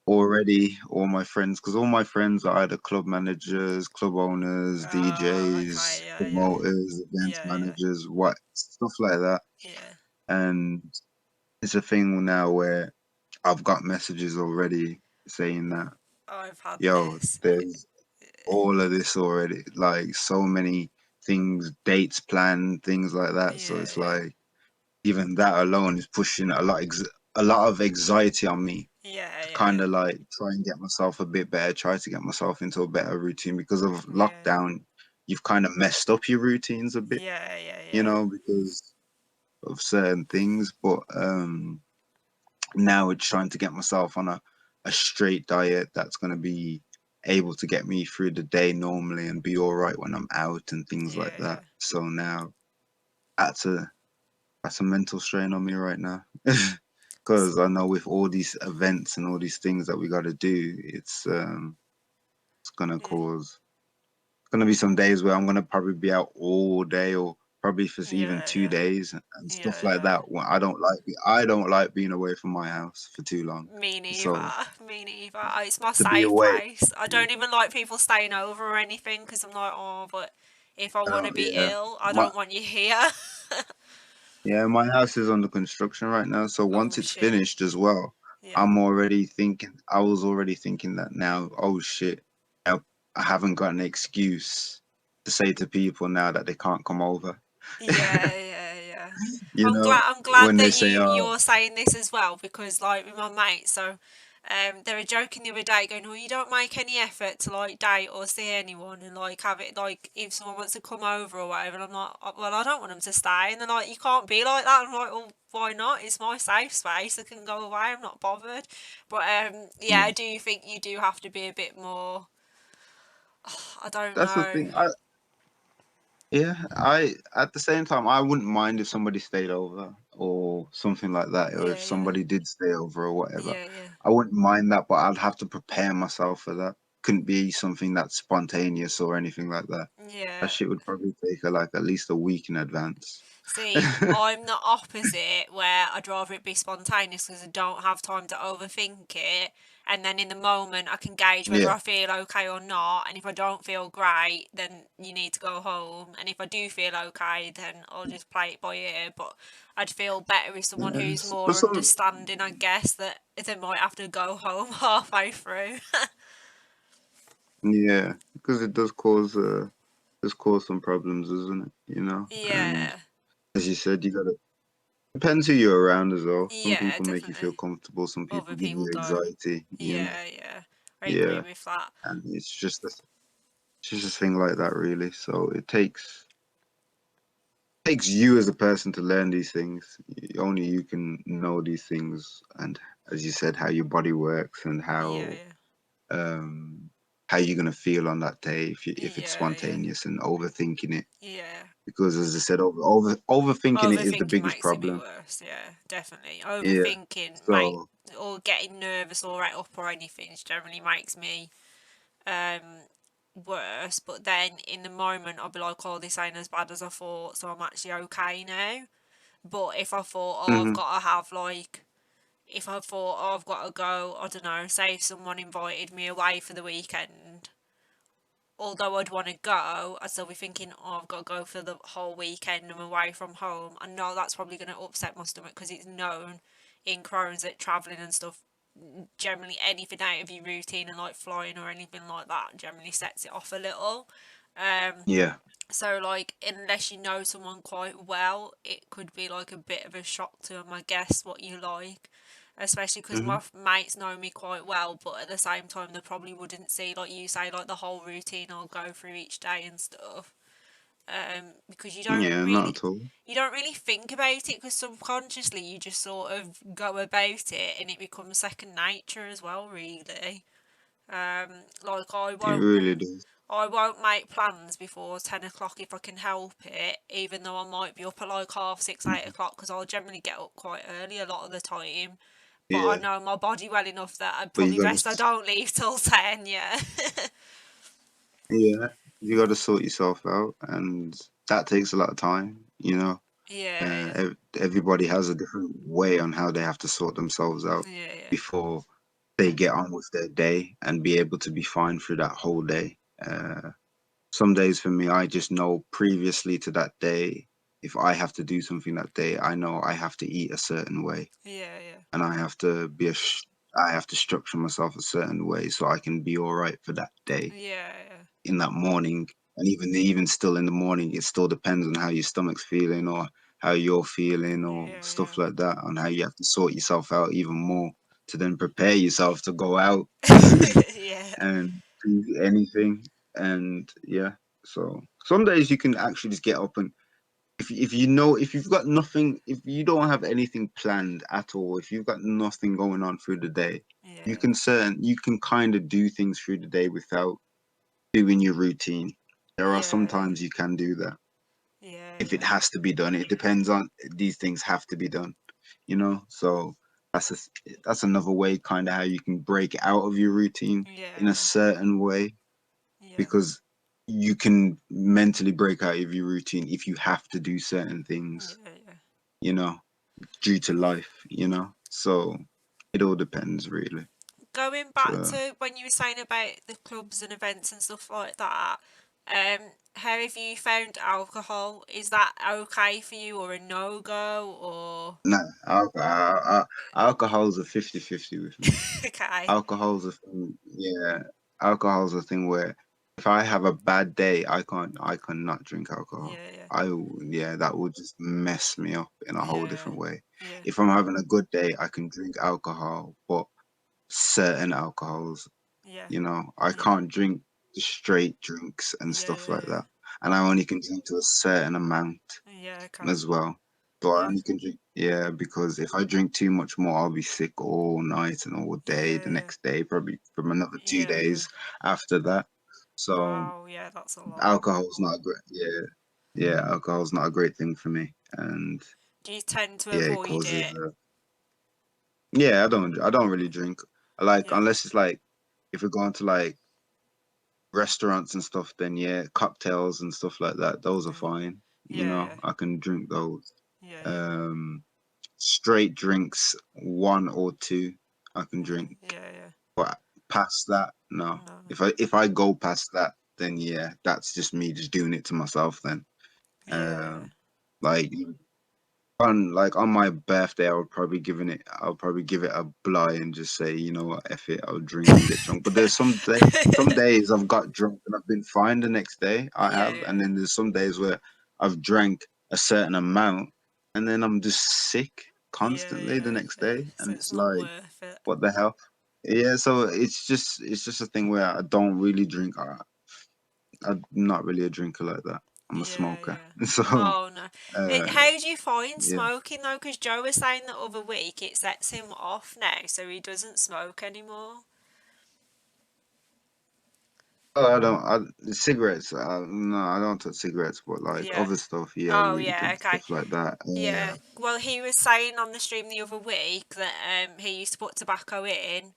already, all my friends are either club managers, club owners, Oh, DJs, okay, yeah, yeah, promoters, events yeah, yeah, managers, what stuff like that. yeah. And it's a thing now where I've got messages already saying that, I've had yo, this. there's all of this already, like so many things, dates planned, things like that. So Yeah, it's yeah, like even that alone is pushing a lot of anxiety on me yeah, to yeah, kind of like try and get myself a bit better, try to get myself into a better routine because of yeah, lockdown. You've kind of messed up your routines a bit, yeah, yeah, yeah, because of certain things. But now it's trying to get myself on a straight diet that's going to be able to get me through the day normally and be all right when I'm out and things like yeah, that. yeah. So now that's a mental strain on me right now. S- Because I know with all these events and all these things that we got to do, it's gonna Yeah, cause it's gonna be some days where I'm gonna probably be out all day or probably for even yeah, 2 days and stuff yeah, like yeah. that. When I don't like being away from my house for too long. Me neither. So Me neither. It's my to be safe away, place. I don't even like people staying over or anything, because I'm like, oh, but if I want to be yeah, ill, I my don't want you here. yeah, my house is under construction right now. So once Oh it's shit. finished as well, Yeah. I was already thinking that now, oh shit, I, I haven't got an excuse to say to people now that they can't come over. Yeah, yeah, yeah. You know, I'm glad when they that say, oh, you're saying this as well, because like with my mate, so they were joking the other day, going, "Oh, you don't make any effort to like date or see anyone, and like have it like if someone wants to come over or whatever." And I'm like, "Oh, well, I don't want them to stay," and they're like, "You can't be like that." I'm like, "Well, why not? It's my safe space. I can go away. I'm not bothered." But yeah, yeah, I do think you do have to be a bit more. I don't That's the know. thing. I at the same time, I wouldn't mind if somebody stayed over or something like that, or if Yeah, yeah, somebody did stay over or whatever. yeah, yeah, I wouldn't mind that, but I'd have to prepare myself for that. Couldn't be something that's spontaneous or anything like that. That yeah. shit would probably take like at least a week in advance. See, I'm the opposite where I'd rather it be spontaneous because I don't have time to overthink it. And then in the moment, I can gauge whether Yeah. I feel okay or not. And if I don't feel great, then you need to go home. And if I do feel okay, then I'll just play it by ear. But I'd feel better with someone who's Yes. But more some, understanding, I guess, that they might have to go home halfway through. yeah, because it does cause some problems, doesn't it? You know, and Yeah, as you said, you gotta depends who you're around as well. Some yeah, people make you feel definitely. comfortable. Some Other people give people you don't. anxiety. You know, Yeah, yeah. I agree yeah, with that. and it's just a thing like that, really. So it takes you as a person to learn these things. Only you can know these things, and as you said, how your body works and Yeah, yeah. um how you're gonna feel on that day if it's Yeah, yeah, spontaneous and overthinking it. yeah. Because as I said, overthinking it is the Overthinking biggest makes it a bit problem. worse. Yeah, definitely. Yeah. Overthinking make So. or getting nervous or right up or anything generally makes me um worse. But then in the moment, I'll be like, "Oh, this ain't as bad as I thought, so I'm actually okay now." But if I thought, "Oh, I've Mhm. got to have like," if I thought, "Oh, I've got to go," I don't know, say if someone invited me away for the weekend, although I'd want to go, I'd still be thinking, oh, I've got to go for the whole weekend. I'm away from home. I know that's probably going to upset my stomach because it's known in Crohn's that travelling and stuff, generally anything out of your routine and like flying or anything like that, generally sets it off a little. Um, Yeah. so like unless you know someone quite well, it could be like a bit of a shock to them, I guess, what you like. Especially because my Mhm. mates know me quite well, but at the same time, they probably wouldn't see, like you say, like the whole routine I'll go through each day and stuff. Because Yeah. Not at all. you don't really think about it because subconsciously you just sort of go about it and it becomes second nature as well, really. Like It really does. I won't make plans before 10 o'clock if I can help it, even though I might be up at like half six, eight Mhm. o'clock, because I'll generally get up quite early a lot of the time. But I Yeah. know my body well enough that I'd But you probably gotta. best I don't leave till 10, yeah. Yeah. You gotta sort yourself out, and that takes a lot of time. You know. Yeah, yeah, Everybody has a different way on how they have to sort themselves out yeah, yeah, before they get on with their day and be able to be fine through that whole day. Some days for me, I just know previously to that day, if I have to do something that day, I know I have to eat a certain way, yeah, yeah, and I have to structure myself a certain way so I can be all right for that day yeah, in that morning. And even still in the morning, it still depends on how your stomach's feeling or how you're feeling yeah, or yeah, stuff like that, on how you have to sort yourself out even more to then prepare yourself to go out yeah. Yeah, and do anything. And yeah, so some days you can actually just get up and if you know if you've got nothing, if you don't have anything planned at all, if you've got nothing going on through the day, yeah, you can kind of do things through the day without doing your routine. There are some yeah, times you can do that yeah, if it yeah, has to be done. It depends on these things have to be done, you know. So that's a, that's another way, kind of how you can break out of your routine in a yeah, certain way, yeah, because you can mentally break out of your routine if you have to do certain things, yeah, yeah. you know, due to life, you know. So it all depends, really. Going back So to when you were saying about the clubs and events and stuff like that, how have you found alcohol? Is that okay for you or a no go or no, alcohol's a 50-50 with me. okay? Alcohol's a thing, yeah. Alcohol's a thing where if I have a bad day, I cannot drink alcohol. Yeah, yeah, Yeah, that would just mess me up in a whole yeah, different way. yeah, If I'm having a good day, I can drink alcohol, but certain alcohols, yeah, you know, I yeah, can't drink the straight drinks and yeah, stuff yeah, like yeah, that. And I only can drink to a certain amount yeah, okay, as well. So I yeah, only can drink, yeah, because if I drink too much more, I'll be sick all night and all day. yeah, The yeah, next day, probably from another two yeah, yeah, days after that. So Wow, yeah, that's a lot. alcohol's not a great, alcohol's not a great thing for me, and Do you tend to yeah, it avoid causes. it? Yeah, I don't really drink. Like Yeah, unless it's like if we're going to like restaurants and stuff, then yeah, cocktails and stuff like that, those are yeah, fine. yeah, I can drink those. yeah, yeah, Um, Straight drinks, one or two, I can yeah, drink. yeah, yeah. But past that, no. No, If I go past that, then yeah, that's just me just doing it to myself then. yeah, Um, like on my birthday, I'll probably give it a bly and just say, you know what, F it, I'll drink and get drunk. But there's some yeah. days I've got drunk and I've been fine the next day. I Yeah, have, and yeah, then there's some days where I've drank a certain amount and then I'm just sick yeah, constantly the yeah, next yeah. day, So and it's it's not like, worth it. what the hell? Yeah, so it's just a thing where I don't really drink. I'm not really a drinker like that. I'm a Yeah, smoker. yeah. So Oh no. uh, How do you find yeah. smoking though? Because Joe was saying the other week it sets him off now, so he doesn't smoke anymore. Oh, I don't. Cigarettes. No, I don't touch cigarettes, but like Yeah. other stuff, yeah, Oh weed yeah. and Okay. stuff like that. Yeah. Well, he was saying on the stream the other week that he used to put tobacco in,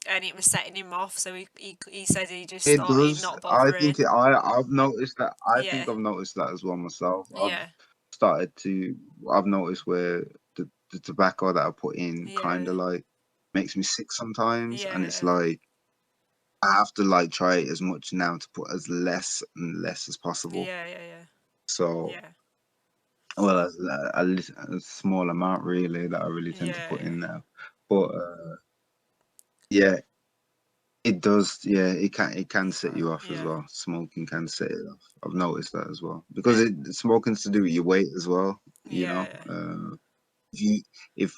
and it was setting him off. So he said he just It started does. not I think bothering. I've noticed that. I think Yeah. I've noticed that as well myself. Yeah. Started to. I've noticed where the tobacco that I put in kind Yeah. of like makes me sick sometimes, and it's Yeah. like I have to like try it as much now to put as less and less as possible. Yeah. Yeah. Yeah. So, Yeah. well, a small amount really that I really tend to put Yeah. in now. But yeah, it does. Yeah, it can set Okay. you off as Yeah. well. Smoking can set it off. I've noticed that as well Uh, because smoking's to do with your weight as well. yeah. If you if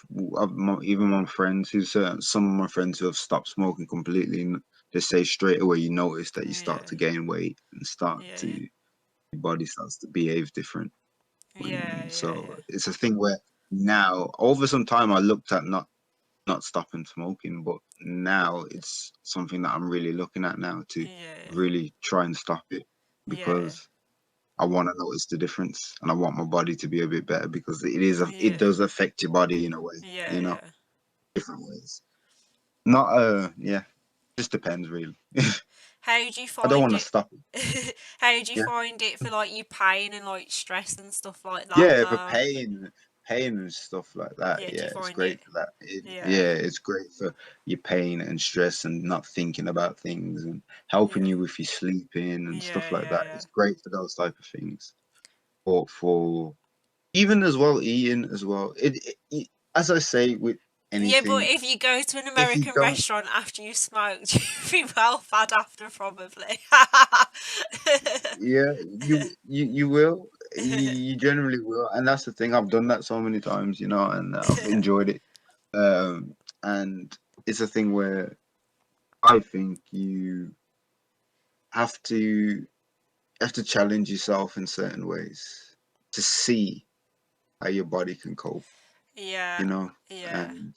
even my friends some of my friends who have stopped smoking completely, they say straight away you notice that you start Yeah. to gain weight and start Yeah. to Yeah. your body starts to behave different. Yeah. Yeah. So Yeah. it's a thing where now over some time I looked at not stopping smoking, but now it's something that I'm really looking at now to Yeah. really try and stop it Yeah. because I want to notice the difference and I want my body to be a bit better because it Yeah. does affect your body in a way, Yeah. Yeah. different ways. Not yeah, just depends really. How do you I don't find want to it? stop it. How do you Yeah. find it for like your pain and like stress and stuff like that Yeah, for though? pain and stuff like that. Yeah, do you Yeah, it's find it? great for that. Yeah. Yeah, it's great for your pain and stress and not thinking about things and helping Yeah. you with your sleeping and stuff Yeah, like yeah, that. yeah. It's great for those type of things. Or for even as well eating as well. As I say with Yeah, but anything, if you go to an if you American don't, restaurant after you smoked, you'd be well bad after probably. yeah, you will. You generally will, and that's the thing. I've done that so many times, and I've enjoyed it. Um, and it's a thing where I think have to you have to challenge yourself in certain ways to see how your body can cope, Yeah, you know. yeah. And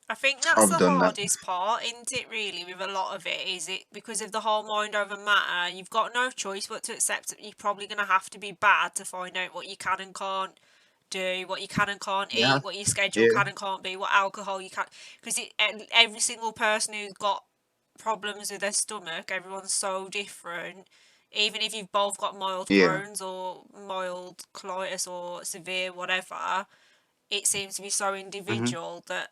I think that's I've the done that. hardest part, isn't it, really, with a lot of it, is it because of the whole mind over matter, you've got no choice but to accept that you're probably going to have to be bad to find out what you can and can't do, what you can and can't Yeah, eat, what your schedule yeah, can and can't be, what alcohol you can. Because every single person who's got problems with their stomach, everyone's so different. Even if you've both got mild yeah. Crohn's or mild colitis or severe whatever, it seems to be so Hmm. individual that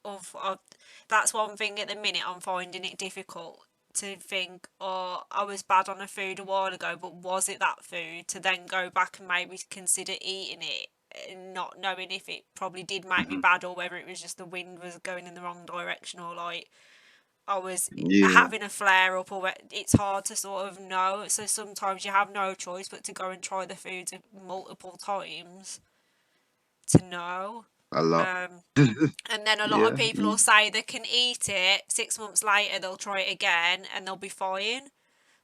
of that's one thing at the minute I'm finding it difficult to think, oh, I was bad on a food a while ago, but was it that food? To then go back and maybe consider eating it, and not knowing if it probably did make me Hmm. bad or whether it was just the wind was going in the wrong direction or like I was Yeah, having a flare up or it's hard to sort of know. So sometimes you have no choice but to go and try the foods multiple times to know. a lot. Um, and then a lot of Yeah, people will say they can eat it, 6 months later they'll try it again and they'll be fine.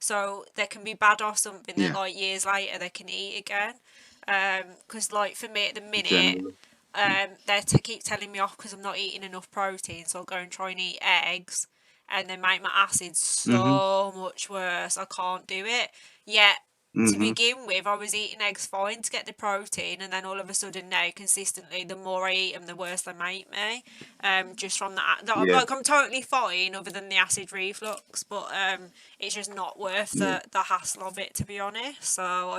So they can be bad off something that yeah. like years later they can eat again. Because like for me at the minute, Generally, they keep telling me off because I'm not eating enough protein, so I'll go and try and eat eggs. and they make my acid Mhm. so much worse. I can't do it. Yet to Mhm. begin with, I was eating eggs fine to get the protein, and then all of a sudden now, consistently, the more I eat them, the worse they make me. Just from that, Yeah. like I'm totally fine, other than the acid reflux, but it's just not worth Yeah. the hassle of it, to be honest. So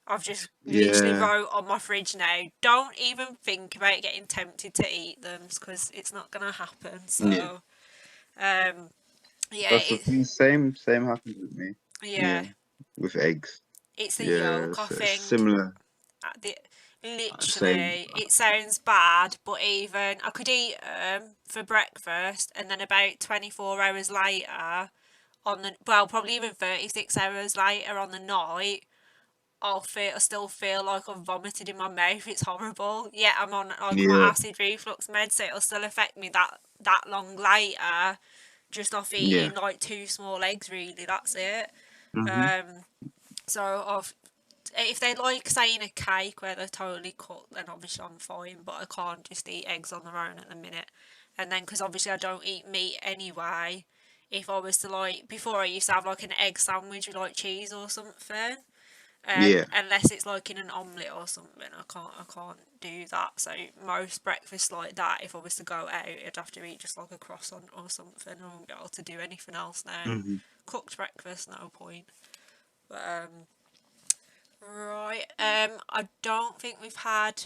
I've just literally Yeah. wrote on my fridge now, don't even think about getting tempted to eat them because it's not gonna happen. Yeah. So um, yeah, That's the thing. Same happens with me. yeah, Yeah. With eggs. it's the Yeah. yolk, I It's think. similar. The, Same. literally, it sounds bad, but even I could eat for breakfast, and then about 24 hours later, probably even 36 hours later on the night, I still feel like I've vomited in my mouth. It's horrible. Yeah, I'm on like my Yeah. acid reflux meds, so it'll still affect me that long later, just off Yeah. eating like two small eggs. Really, that's it. Mhm. Um, so I've if they like saying a cake where they're totally cooked, then obviously I'm fine. But I can't just eat eggs on their own at the minute. And then because obviously I don't eat meat anyway. If I was to like before, I used to have like an egg sandwich with like cheese or something. Yeah. Unless it's like in an omelette or something, I can't do that. So most breakfasts like that, if I was to go out, I'd have to eat just like a croissant or something. I wouldn't be able to do anything else now. Mhm. Cooked breakfast, no point. But right, I don't think we've had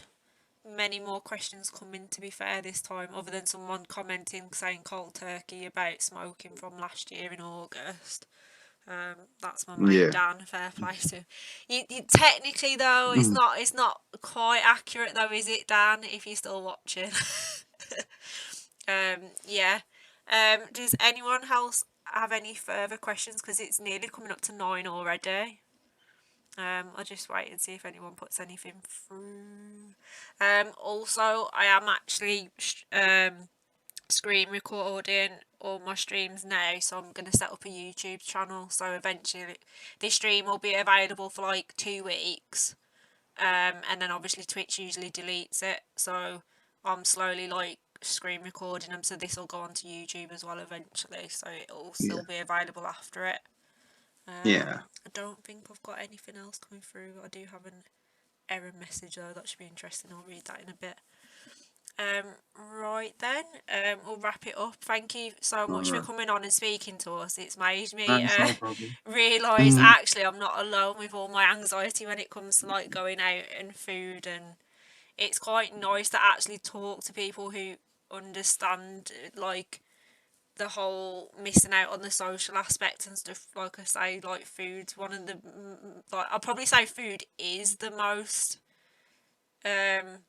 many more questions come in, to be fair, this time, other than someone commenting saying cold turkey about smoking from last year in August. That's my mate Yeah. Dan. Fair play to you. Technically, though, it's Mhm. not. It's not quite accurate, though, is it, Dan? If you're still watching. Yeah. Does anyone else have any further questions? Because it's nearly coming up to 9 already. I'll just wait and see if anyone puts anything through. Also, I am actually screen recording all my streams now, so I'm going to set up a YouTube channel, so eventually this stream will be available for like 2 weeks, and then obviously Twitch usually deletes it, so I'm slowly like screen recording them, so this will go onto YouTube as well eventually, so it'll Yeah. still be available after it. Yeah. I don't think I've got anything else coming through. I do have an error message though, that should be interesting. I'll read that in a bit. Right then, we'll wrap it up. Thank you so All much for right. coming on and speaking to us. It's made me That's no problem. realise Mhm. actually I'm not alone with all my anxiety when it comes to like going out and food, and it's quite nice to actually talk to people who understand like the whole missing out on the social aspect and stuff. Like I say, like food's one of the like I'll probably say food is the most um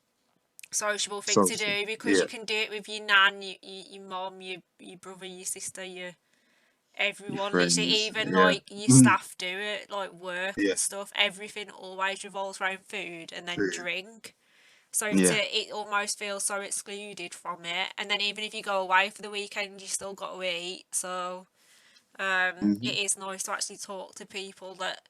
sociable thing to Social. do, because you Yeah. can do it with your nan, your mom, your brother, your sister, Your everyone. Literally, friends. even Yeah. like your Mhm. staff do it, like work Yeah. and stuff. Everything always revolves around food and then Food. drink. So Yeah. it almost feels so excluded from it. And then even if you go away for the weekend, you still got to eat. So it Mhm. is nice to actually talk to people that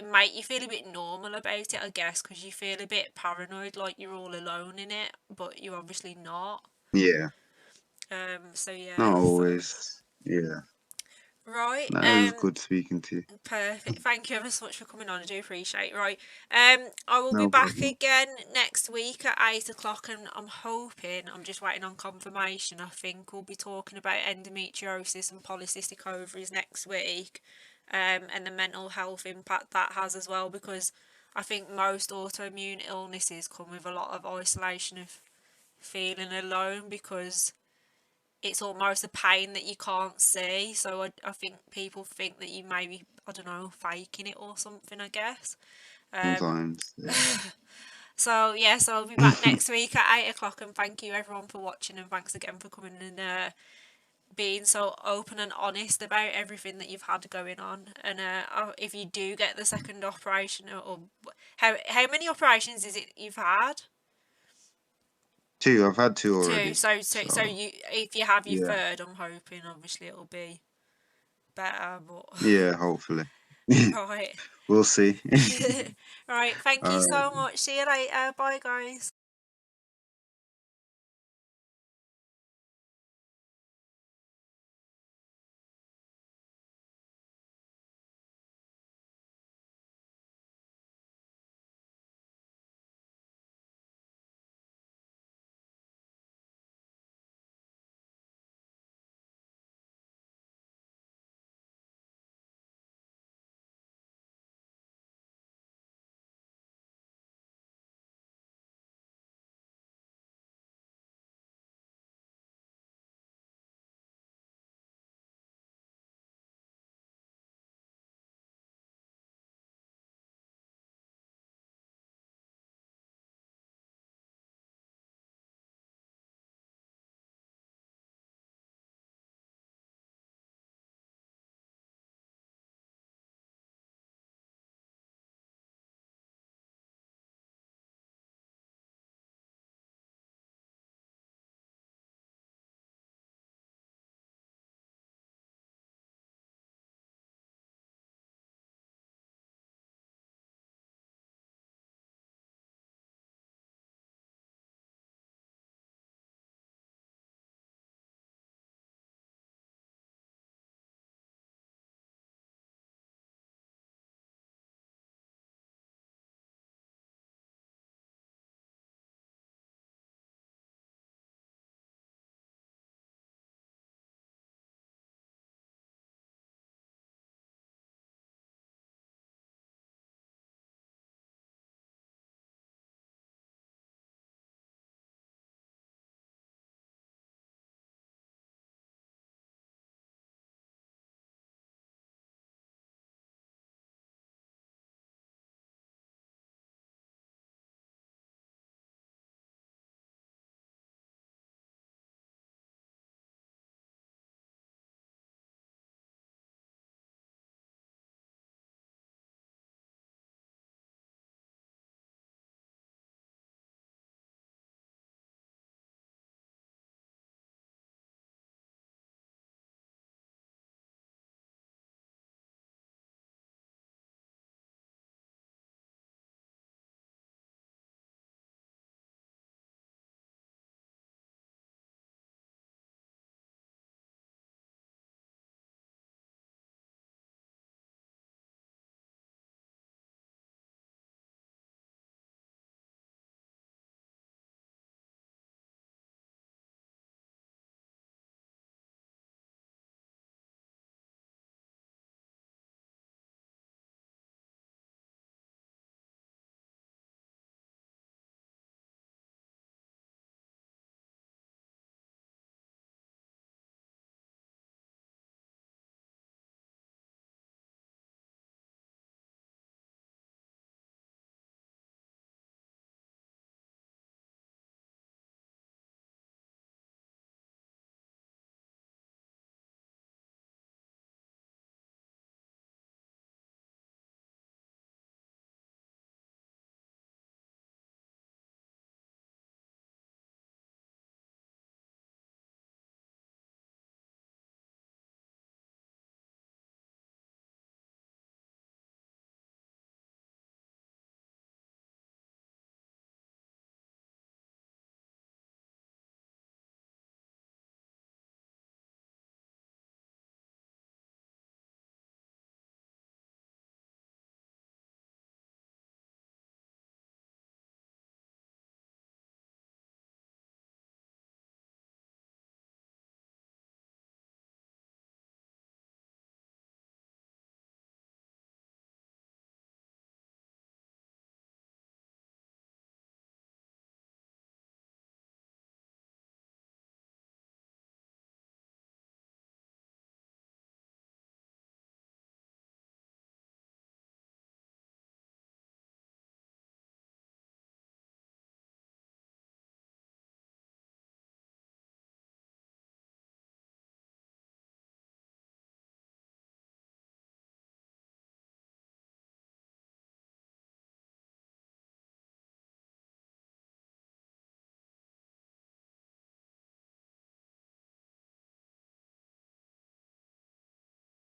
make you feel a bit normal about it, I guess, because you feel a bit paranoid, like you're all alone in it, but you're obviously not. Yeah. So yeah, Not so always. Yeah. right. That was good speaking to you. Perfect. Thank you ever so much for coming on. I do appreciate it. Right. I will be No back problem. again next week at 8 o'clock, and I'm hoping, I'm just waiting on confirmation. I think we'll be talking about endometriosis and polycystic ovaries next week, and the mental health impact that has as well, because I think most autoimmune illnesses come with a lot of isolation of feeling alone, because it's almost a pain that you can't see. So I think people think that you may be, I don't know, faking it or something, I guess. Um, Sometimes. Yeah. so yeah, so I'll be back next week at 8 o'clock, and thank you everyone for watching, and thanks again for coming and being so open and honest about everything that you've had going on. And if you do get the second operation, or how many operations is it you've had? Two. I've had two Two. already. So So you, if you have your yeah. third, I'm hoping obviously it'll be better, but Yeah. Hopefully. right. We'll see. Right, thank you All right. so much. See you later. Bye, guys.